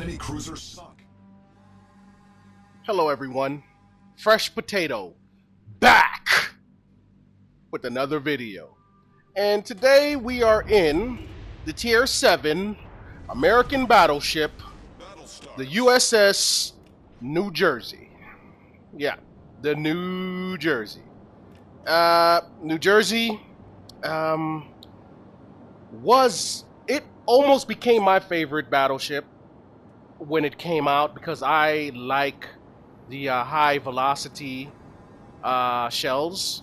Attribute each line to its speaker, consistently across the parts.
Speaker 1: Enemy cruisers sunk.
Speaker 2: Hello everyone, Fresh Potato, back with another video. And today we are in the Tier 7 American battleship, the USS New Jersey. Yeah, the New Jersey. New Jersey, it almost became my favorite battleship when it came out because I like the high velocity shells,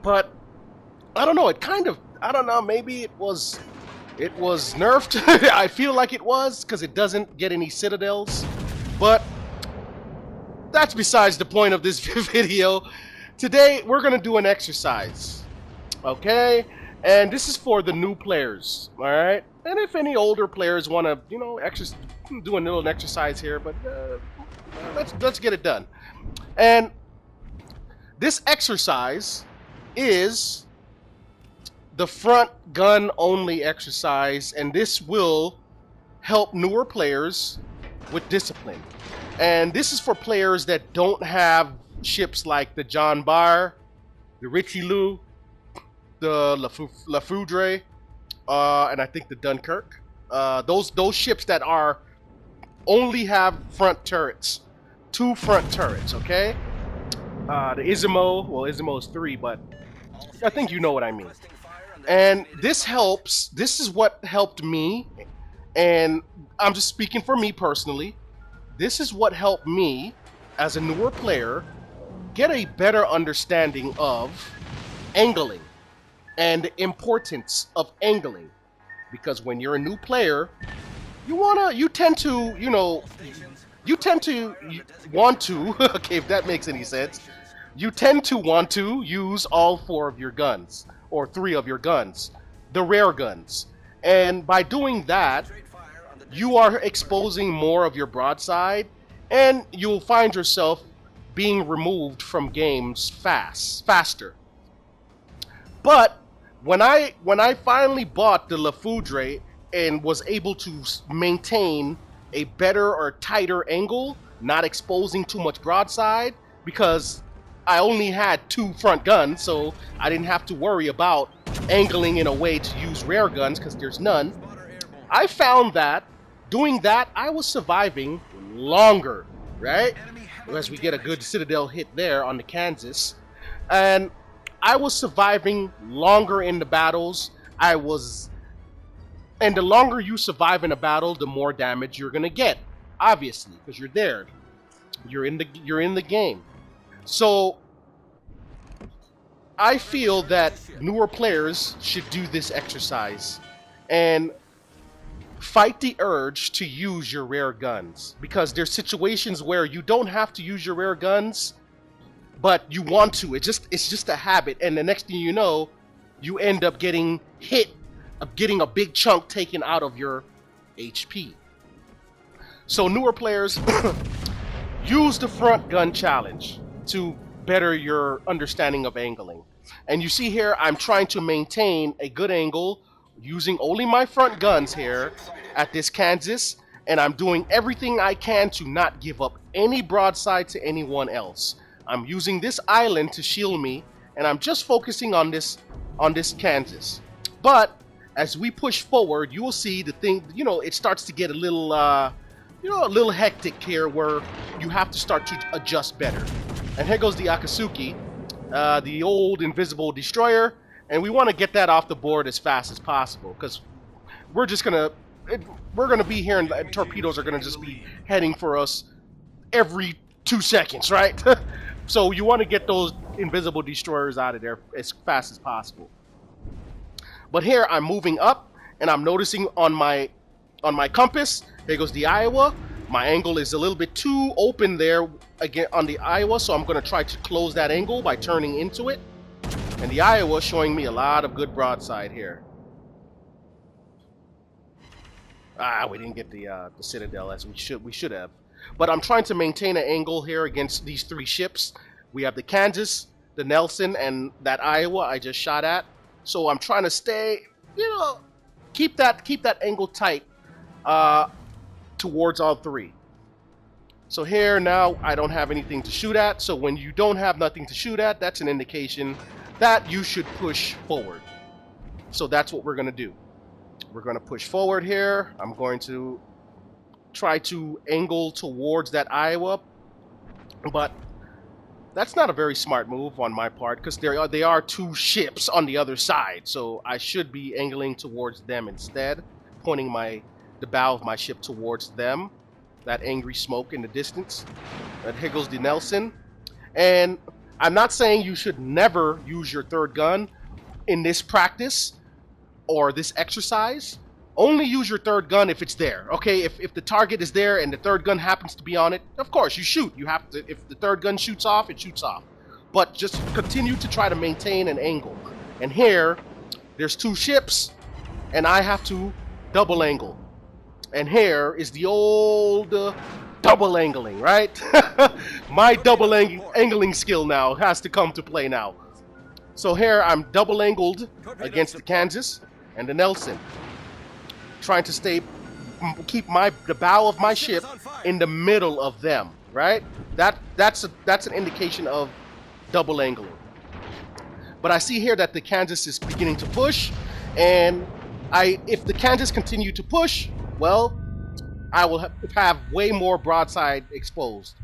Speaker 2: but I don't know. I don't know. Maybe it was nerfed. I feel like it was because it doesn't get any citadels, but that's besides the point of this video. Today we're gonna do an exercise, okay? And this is for the new players, all right? And if any older players want to, do a little exercise here, but let's get it done. And this exercise is the front gun only exercise, and this will help newer players with discipline. And this is for players that don't have ships like the John Barr, the Richelieu, the La Foudre, and I think the Dunkirk. Those ships that are only have front turrets, 2 front turrets, okay? The Isimo, well, Isimo is 3, but I think you know what I mean. And this helps, this is what helped me, and I'm just speaking for me personally. This is what helped me, as a newer player, get a better understanding of angling and the importance of angling. Because when you're a new player, you tend to want to, okay, if that makes any sense, you tend to want to use all 4 of your guns, or 3 of your guns, the rare guns. And by doing that, you are exposing more of your broadside, and you'll find yourself being removed from games faster. But when I finally bought the La Foudre and was able to maintain a better or tighter angle, not exposing too much broadside, because I only had 2 front guns, so I didn't have to worry about angling in a way to use rare guns because there's none. I found that doing that, I was surviving longer, right? As we get a good citadel hit there on the Kansas. And I was surviving longer in the battles. And the longer you survive in a battle, the more damage you're gonna get, obviously, because you're there. You're in the game. So I feel that newer players should do this exercise and fight the urge to use your rare guns, because there's situations where you don't have to use your rare guns, but you want to. It's just a habit, and the next thing you know, you end up getting hit, getting a big chunk taken out of your HP. So newer players, use the front gun challenge to better your understanding of angling. And you see here, I'm trying to maintain a good angle using only my front guns here at this Kansas, and I'm doing everything I can to not give up any broadside to anyone else. I'm using this island to shield me, and I'm just focusing on this Kansas. But as we push forward, you will see the thing, it starts to get a little a little hectic here, where you have to start to adjust better. And here goes the Akatsuki, the old invisible destroyer, and we want to get that off the board as fast as possible, because we're gonna be here, and torpedoes are gonna just be heading for us every 2 seconds, right? So you want to get those invisible destroyers out of there as fast as possible. But here I'm moving up, and I'm noticing on my compass, there goes the Iowa. My angle is a little bit too open there again on the Iowa, so I'm going to try to close that angle by turning into it. And the Iowa showing me a lot of good broadside here. We didn't get the Citadel as we should have. But I'm trying to maintain an angle here against these 3 ships. We have the Kansas, the Nelson, and that Iowa I just shot at. So I'm trying to stay, keep that angle tight towards all three. So here now I don't have anything to shoot at. So when you don't have nothing to shoot at, that's an indication that you should push forward. So that's what we're going to do. We're going to push forward here. I'm going to try to angle towards that Iowa, but that's not a very smart move on my part because they are two ships on the other side. So I should be angling towards them instead, pointing the bow of my ship towards them. That angry smoke in the distance. That here goes the Nelson. And I'm not saying you should never use your third gun in this practice or this exercise. Only use your third gun if it's there, okay? If the target is there and the third gun happens to be on it, of course, you shoot. You have to, if the third gun shoots off, it shoots off. But just continue to try to maintain an angle. And here, there's two ships, and I have to double angle. And here is the old double angling, right? My double angling skill now has to come to play now. So here I'm double angled against the Kansas and the Nelson, trying to keep the bow of my ship in the middle of them, right? That's an indication of double angling. But I see here that the Kansas is beginning to push, and if the Kansas continue to push, well, I will have way more broadside exposed,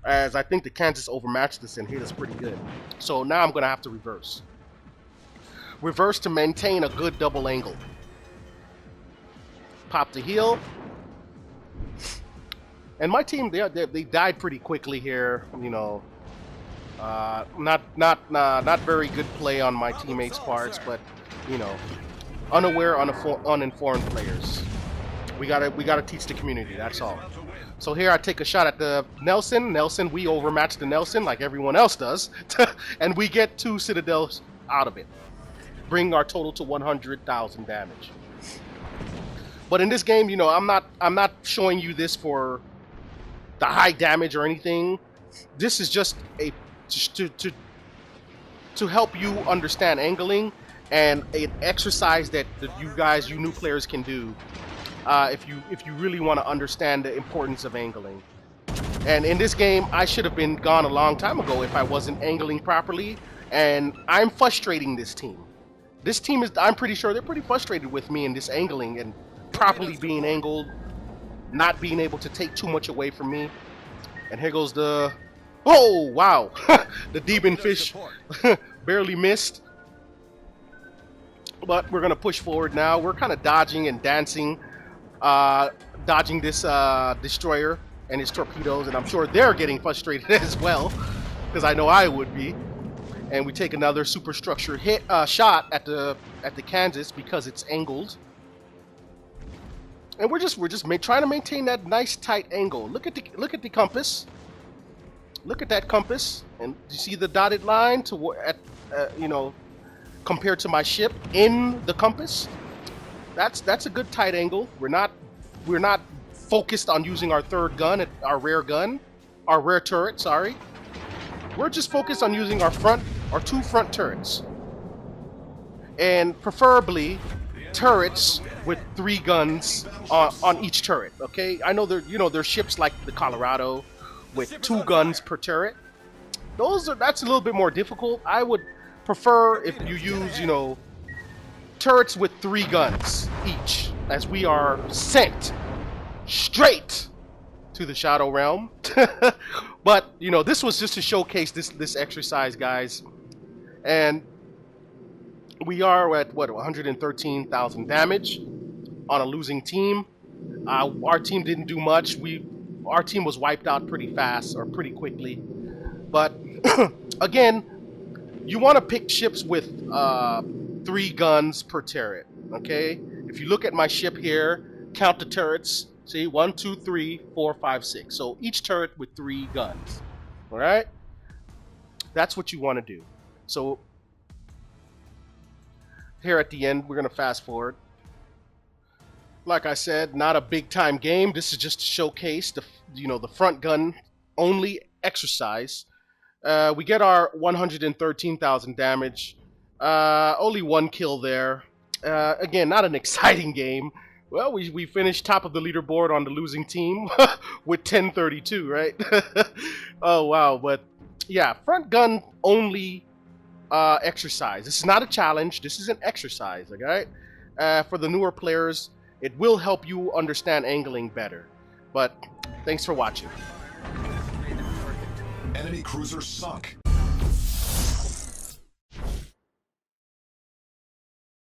Speaker 2: as I think the Kansas overmatched us and hit us pretty good. So now I'm going to have to reverse. Reverse to maintain a good double angle. Pop the heel. And my team, they died pretty quickly here. You know, not very good play on my teammates' parts, but you know, unaware, uninformed players. We gotta teach the community. That's all. So here I take a shot at the Nelson. We overmatch the Nelson like everyone else does, and we get 2 Citadels out of it, bring our total to 100,000 damage. But in this game, you know, I'm not showing you this for the high damage or anything. This is just to help you understand angling, and an exercise that you new players can do if you really want to understand the importance of angling. And in this game, I should have been gone a long time ago if I wasn't angling properly, and I'm frustrating this team. This team I'm pretty sure they're pretty frustrated with me in this angling and properly being angled, not being able to take too much away from me. And here goes the... Oh, wow! The demon fish barely missed. But we're going to push forward now. We're kind of dodging and dancing, dodging this destroyer and his torpedoes, and I'm sure they're getting frustrated as well, because I know I would be. And we take another superstructure shot at the Kansas because it's angled. And we're just trying to maintain that nice tight angle. Look at the compass. Look at that compass, and you see the dotted line you know, compared to my ship in the compass. That's a good tight angle. We're not focused on using our third gun, our rear turret. Sorry, we're just focused on using our 2 front turrets, and preferably turrets with 3 guns on each turret. Okay, I know there's ships like the Colorado with 2 guns per turret. That's a little bit more difficult. I would prefer if you use, you know, turrets with 3 guns each, as we are sent straight to the Shadow Realm. But you know, this was just to showcase this exercise, guys, and we are at what, 113,000 damage on a losing team. Our team didn't do much. Our team was wiped out pretty fast, or pretty quickly. But again, you want to pick ships with 3 guns per turret. Okay, if you look at my ship here, count the turrets. See, 1, 2, 3, 4, 5, 6. So each turret with 3 guns. All right, that's what you want to do. So here at the end, we're gonna fast forward. Like I said, not a big time game. This is just to showcase the front gun only exercise. We get our 113,000 damage. Only 1 kill there. Again, not an exciting game, Well, we finished top of the leaderboard on the losing team with 1032, right? Oh wow, but yeah, front gun only exercise. This is not a challenge. This is an exercise. Okay, for the newer players, it will help you understand angling better. But thanks for watching.
Speaker 1: Enemy cruiser sunk.